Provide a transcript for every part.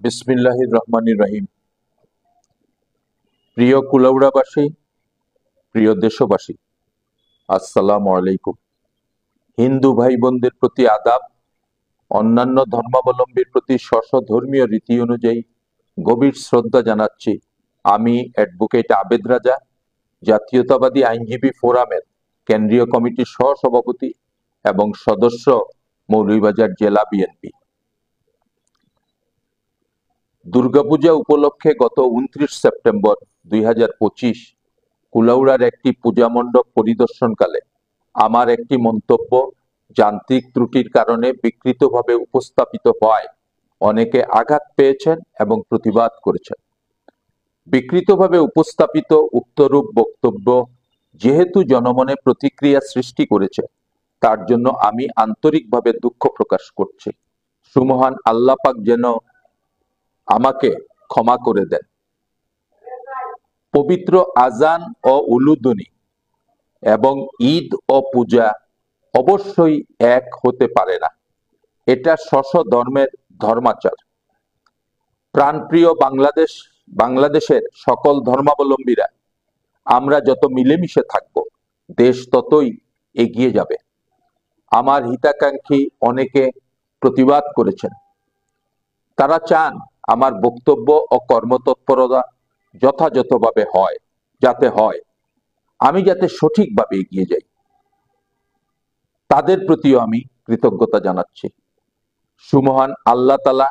বিসমিল্লাহির রহমানির রহিম। প্রিয় কুলাউড়াবাসী, প্রিয় দেশবাসী, আসসালামু আলাইকুম। হিন্দু ভাই বোনদের প্রতি আদাব, অন্যান্য ধর্মাবলম্বীর প্রতি ধর্মীয় রীতি অনুযায়ী গভীর শ্রদ্ধা জানাচ্ছি। আমি অ্যাডভোকেট আবেদ রাজা, জাতীয়তাবাদী আইনজীবী ফোরামের কেন্দ্রীয় কমিটির সহসভাপতি এবং সদস্য, মৌলভীবাজার জেলা বিএনপি। দুর্গাপূজা উপলক্ষে গত 29 সেপ্টেম্বর 2025 কুলাউড়ার একটি পূজা মণ্ডপ পরিদর্শনকালে আমার একটি মন্তব্য যান্ত্রিক ত্রুটির কারণে বিকৃতভাবে উপস্থাপিত হওয়ায় অনেকে আঘাত পেয়েছেন এবং প্রতিবাদ করেছেন। বিকৃতভাবে উপস্থাপিত উক্তরূপ বক্তব্য যেহেতু জনমনে প্রতিক্রিয়া সৃষ্টি করেছে, তার জন্য আমি আন্তরিকভাবে দুঃখ প্রকাশ করছি। সুমহান আল্লাহ পাক যেন আমাকে ক্ষমা করে দেন। পবিত্র আজান ও উলুধ্বনি এবং ঈদ ও পূজা অবশ্যই এক হতে পারে না। এটা ধর্মের ধর্মাচার। প্রাণপ্রিয় বাংলাদেশের সকল ধর্মাবলম্বীরা আমরা যত মিলেমিশে থাকব, দেশ ততই এগিয়ে যাবে। আমার হিতাকাঙ্ক্ষী অনেকে প্রতিবাদ করেছেন। তারা চান আমার বক্তব্য ও কর্মতৎপরতা যথাযথভাবে হয়, আমি যাতে সঠিকভাবে এগিয়ে যাই। তাদের প্রতিও আমি কৃতজ্ঞতা জানাচ্ছি। সুমহান আল্লাহ তাআলা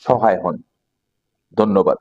সহায় হন। ধন্যবাদ।